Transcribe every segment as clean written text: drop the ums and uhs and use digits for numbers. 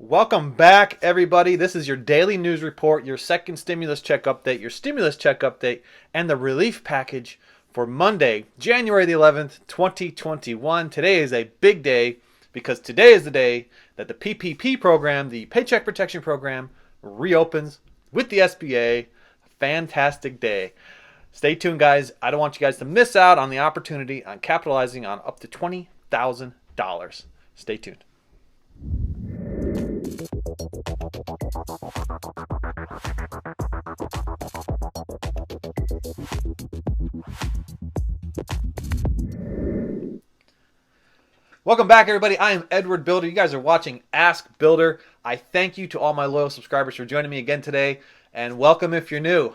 Welcome back, everybody. This is your daily news report, your second stimulus check update, your stimulus check update, and the relief package for Monday, January the 11th, 2021. Today is a big day because today is the day that the PPP program, the Paycheck Protection Program, reopens with the SBA. Fantastic day. Stay tuned, guys. I don't want you guys to miss out on the opportunity on capitalizing on up to $20,000. Stay tuned. Welcome back, everybody. I am Edward Bilder. You guys are watching Ask Builder. I thank you to all my loyal subscribers for joining me again today, and welcome if you're new.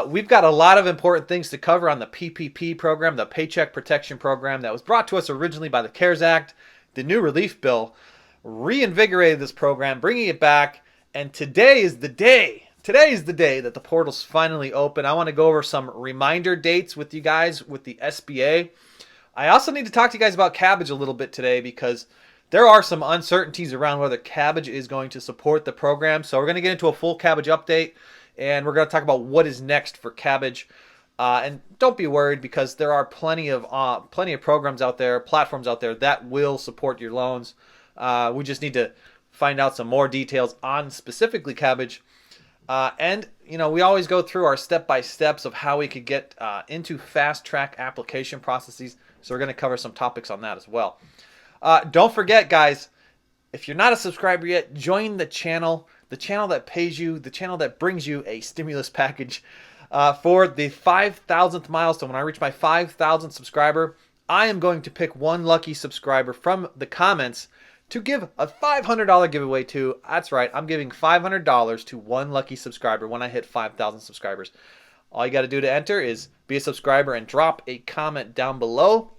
We've got a lot of important things to cover on the PPP program, the Paycheck Protection Program that was brought to us originally by the CARES Act. The new relief bill reinvigorated this program, bringing it back, and today is the day. Today is the day that the portals finally open. I want to go over some reminder dates with you guys with the SBA. I also need to talk to you guys about Kabbage a little bit today because there are some uncertainties around whether Kabbage is going to support the program. So we're going to get into a full Kabbage update, and we're going to talk about what is next for Kabbage. And don't be worried because there are plenty of programs out there, platforms out there that will support your loans. We just need to find out some more details on specifically Kabbage. And, you know, we always go through our step-by-steps of how we could get into fast-track application processes. So we're going to cover some topics on that as well. Don't forget, guys, if you're not a subscriber yet, join the channel that pays you, the channel that brings you a stimulus package. For the 5,000th milestone, when I reach my 5,000th subscriber, I am going to pick one lucky subscriber from the comments to give a $500 giveaway to. That's right, I'm giving $500 to one lucky subscriber when I hit 5,000 subscribers. All you got to do to enter is be a subscriber and drop a comment down below.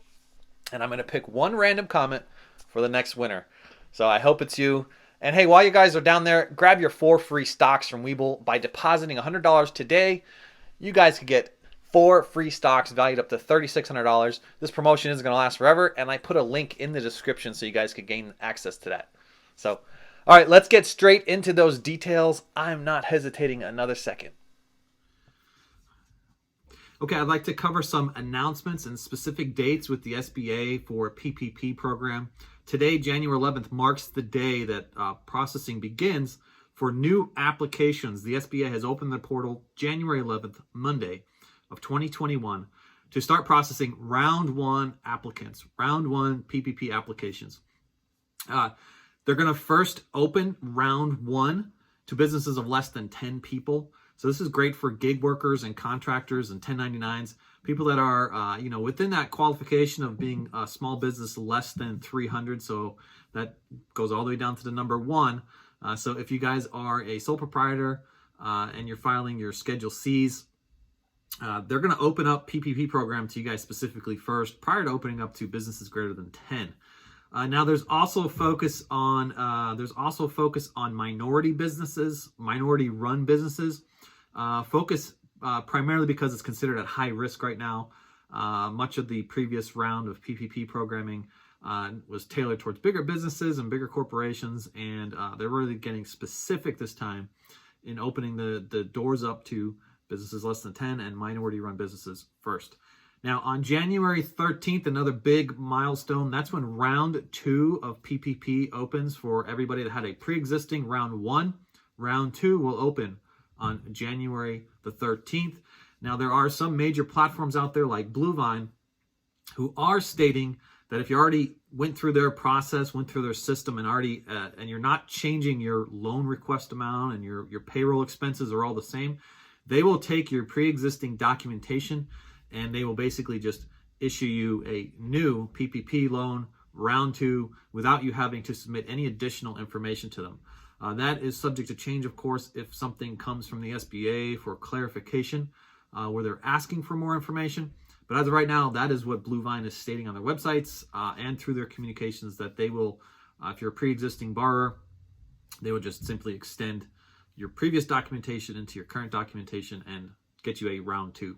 And I'm going to pick one random comment for the next winner. So I hope it's you. And hey, while you guys are down there, grab your 4 free stocks from Webull. By depositing $100 today, you guys could get 4 free stocks valued up to $3,600. This promotion isn't going to last forever, and I put a link in the description so you guys could gain access to that. So, all right, let's get straight into those details. I'm not hesitating another second. Okay, I'd like to cover some announcements and specific dates with the SBA for PPP program. Today, January 11th, marks the day that processing begins for new applications. The SBA has opened the portal January 11th, Monday of 2021, to start processing round 1 applicants, round 1 PPP applications. They're going to first open round 1 to businesses of less than 10 people. So this is great for gig workers and contractors and 1099s, people that are, within that qualification of being a small business less than 300. So that goes all the way down to the number 1. So if you guys are a sole proprietor and you're filing your Schedule Cs, they're going to open up PPP program to you guys specifically first, prior to opening up to businesses greater than 10. Now there's also focus on minority businesses, minority-run businesses. Focus primarily because it's considered at high risk right now. Much of the previous round of PPP programming was tailored towards bigger businesses and bigger corporations, and they're really getting specific this time in opening the doors up to businesses less than 10 and minority-run businesses first. Now, on January 13th, another big milestone, that's when round 2 of PPP opens for everybody that had a pre-existing round 1. Round 2 will open on January the 13th. Now, there are some major platforms out there like BlueVine who are stating that if you already went through their process, went through their system, and already and you're not changing your loan request amount and your payroll expenses are all the same, they will take your pre-existing documentation and they will basically just issue you a new PPP loan, round 2, without you having to submit any additional information to them. That is subject to change, of course, if something comes from the SBA for clarification, where they're asking for more information. But as of right now, that is what BlueVine is stating on their websites and through their communications, that they will, if you're a pre-existing borrower, they will just simply extend your previous documentation into your current documentation and get you a round 2.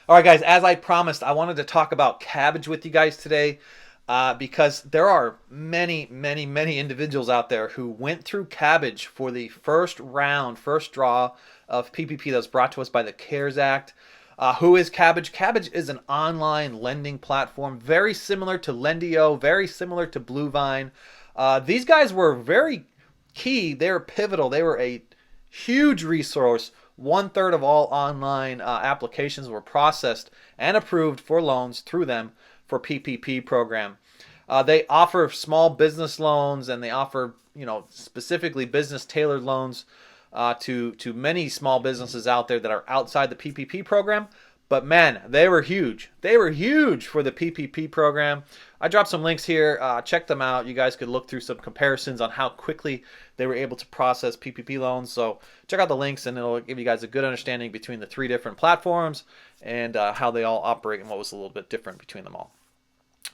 All right, guys, as I promised, I wanted to talk about Kabbage with you guys today. because there are many, many, many individuals out there who went through Kabbage for the first round, first draw of PPP that was brought to us by the CARES Act. Who is Kabbage? Kabbage is an online lending platform, very similar to Lendio, very similar to BlueVine. These guys were very key. They were pivotal. They were a huge resource. 1/3 of all online applications were processed and approved for loans through them for PPP program. They offer small business loans, and they offer, specifically business tailored loans to many small businesses out there that are outside the PPP program. But man, they were huge. They were huge for the PPP program. I dropped some links here. Check them out. You guys could look through some comparisons on how quickly they were able to process PPP loans. So check out the links, and it'll give you guys a good understanding between the 3 different platforms and how they all operate and what was a little bit different between them all.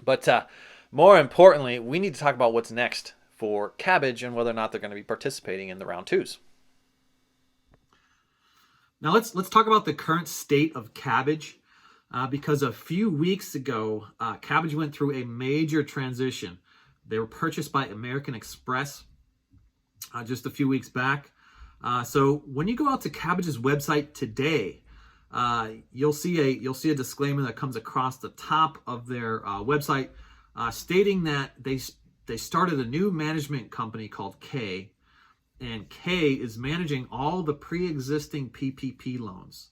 But more importantly, we need to talk about what's next for Kabbage and whether or not they're going to be participating in the round 2s. Now let's talk about the current state of Kabbage, because a few weeks ago, Kabbage went through a major transition. They were purchased by American Express just a few weeks back. So when you go out to Kabbage's website today, you'll see a disclaimer that comes across the top of their website, stating that they started a new management company called K. And K is managing all the pre-existing PPP loans.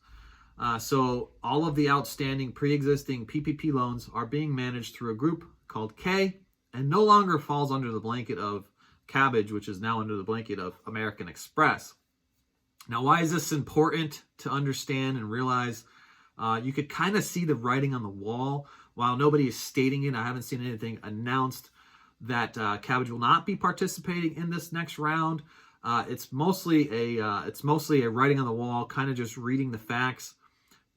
So all of the outstanding pre-existing PPP loans are being managed through a group called K, and no longer falls under the blanket of Kabbage, which is now under the blanket of American Express. Now, why is this important to understand and realize? You could kind of see the writing on the wall. While nobody is stating it, I haven't seen anything announced that Kabbage will not be participating in this next round. It's mostly a writing on the wall, kind of just reading the facts.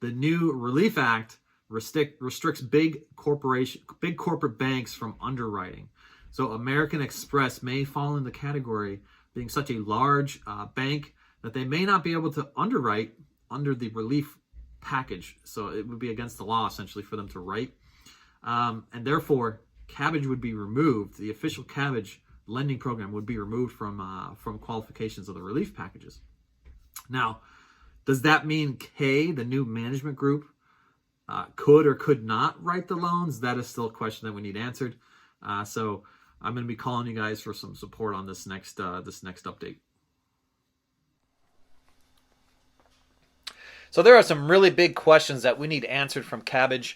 The new Relief Act restricts big corporate banks from underwriting. So American Express may fall in the category being such a large bank that they may not be able to underwrite under the relief package. So it would be against the law essentially for them to write, and therefore Kabbage would be removed. The official Kabbage lending program would be removed from qualifications of the relief packages. Now, does that mean K, the new management group, could or could not write the loans? That is still a question that we need answered. So I'm going to be calling you guys for some support on this next update. So there are some really big questions that we need answered from Kabbage.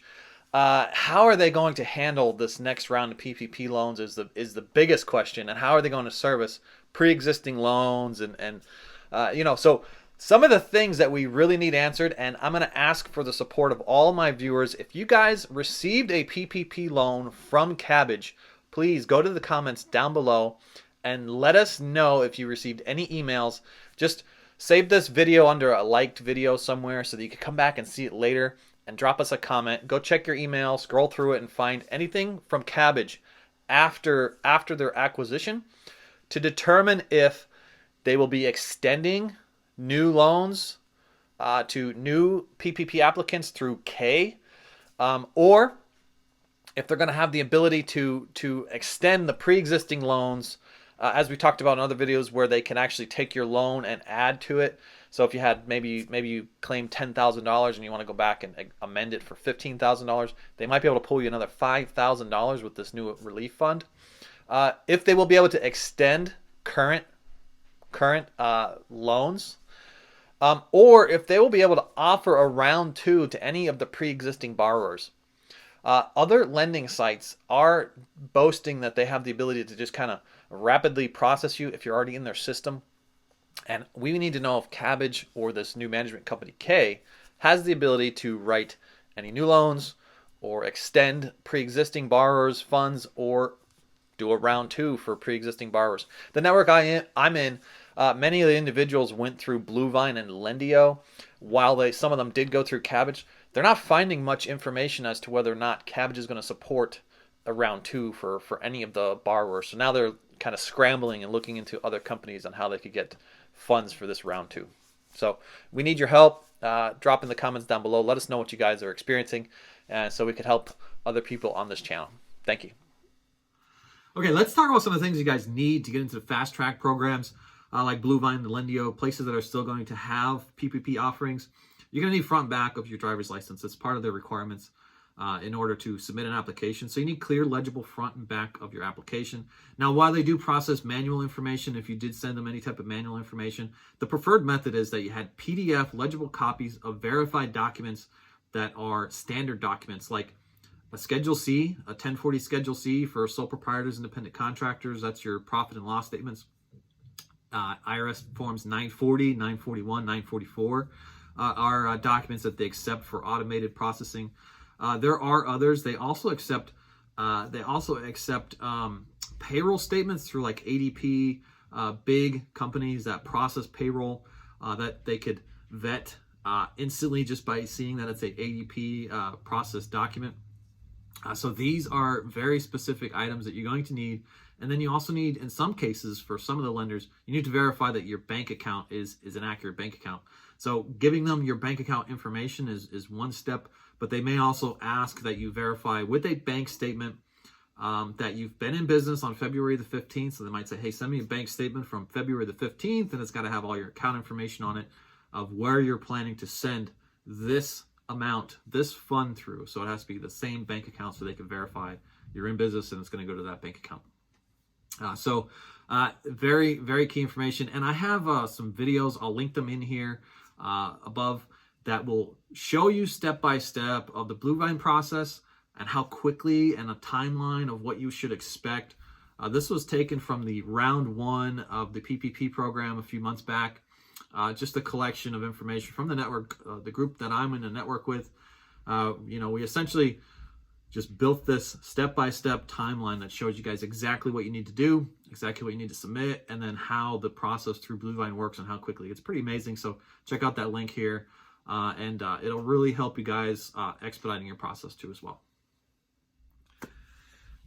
How are they going to handle this next round of PPP loans is the biggest question, and how are they going to service pre-existing loans and so some of the things that we really need answered, and I'm going to ask for the support of all my viewers. If you guys received a PPP loan from Kabbage, please go to the comments down below and let us know if you received any emails. Just save this video under a liked video somewhere so that you can come back and see it later and drop us a comment. Go check your email, scroll through it, and find anything from Kabbage after their acquisition to determine if they will be extending new loans to new PPP applicants through K, or if they're going to have the ability to extend the pre-existing loans, as we talked about in other videos, where they can actually take your loan and add to it. So if you had maybe you claimed $10,000 and you want to go back and amend it for $15,000, they might be able to pull you another $5,000 with this new relief fund. If they will be able to extend current loans, or if they will be able to offer a round 2 to any of the pre-existing borrowers. Other lending sites are boasting that they have the ability to just kind of rapidly process you if you're already in their system. And we need to know if Kabbage or this new management company K has the ability to write any new loans or extend pre-existing borrowers' funds or do a round 2 for pre-existing borrowers. The network I'm in, many of the individuals went through BlueVine and Lendio. While some of them did go through Kabbage, they're not finding much information as to whether or not Kabbage is going to support a round 2 for any of the borrowers. So now they're kind of scrambling and looking into other companies on how they could get funds for this round 2. So we need your help. Drop in the comments down below. Let us know what you guys are experiencing, so we could help other people on this channel. Thank you. Okay, let's talk about some of the things you guys need to get into the fast track programs like BlueVine, the Lendio, places that are still going to have PPP offerings. You're going to need front and back of your driver's license. It's part of the requirements in order to submit an application. So you need clear, legible front and back of your application. Now, while they do process manual information, if you did send them any type of manual information, the preferred method is that you had PDF legible copies of verified documents that are standard documents, like a Schedule C, a 1040 Schedule C for sole proprietors, independent contractors. That's your profit and loss statements. IRS forms 940, 941, 944 are documents that they accept for automated processing. There are others. They also accept payroll statements through like ADP, big companies that process payroll that they could vet instantly just by seeing that it's a ADP process document. So these are very specific items that you're going to need. And then you also need, in some cases, for some of the lenders, you need to verify that your bank account is an accurate bank account. So giving them your bank account information is one step, but they may also ask that you verify with a bank statement that you've been in business on February the 15th. So they might say, hey, send me a bank statement from February the 15th, and it's got to have all your account information on it of where you're planning to send this amount, this fund through. So it has to be the same bank account so they can verify you're in business and it's going to go to that bank account. Very, very key information. And I have some videos, I'll link them in here above, that will show you step-by-step of the BlueVine process and how quickly, and a timeline of what you should expect. This was taken from the round 1 of the PPP program a few months back. Just a collection of information from the network, the group that I'm in a network with. We essentially just built this step-by-step timeline that shows you guys exactly what you need to do, exactly what you need to submit, and then how the process through BlueVine works and how quickly. It's pretty amazing. So check out that link here, and it'll really help you guys expediting your process too as well.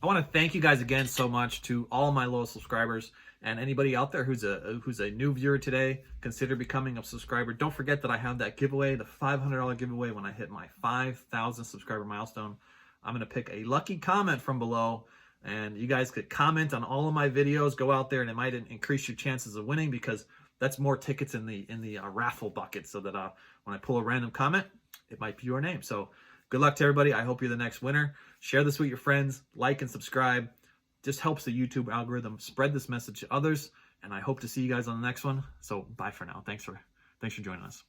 I want to thank you guys again so much to all my loyal subscribers, and anybody out there who's a new viewer today. Consider becoming a subscriber. Don't forget that I have that giveaway, the $500 giveaway, when I hit my 5,000 subscriber milestone. I'm going to pick a lucky comment from below, and you guys could comment on all of my videos. Go out there, and it might increase your chances of winning, because that's more tickets in the raffle bucket, so that when I pull a random comment, it might be your name. So good luck to everybody. I hope you're the next winner. Share this with your friends. Like and subscribe. Just helps the YouTube algorithm spread this message to others. And I hope to see you guys on the next one. So bye for now. Thanks for joining us.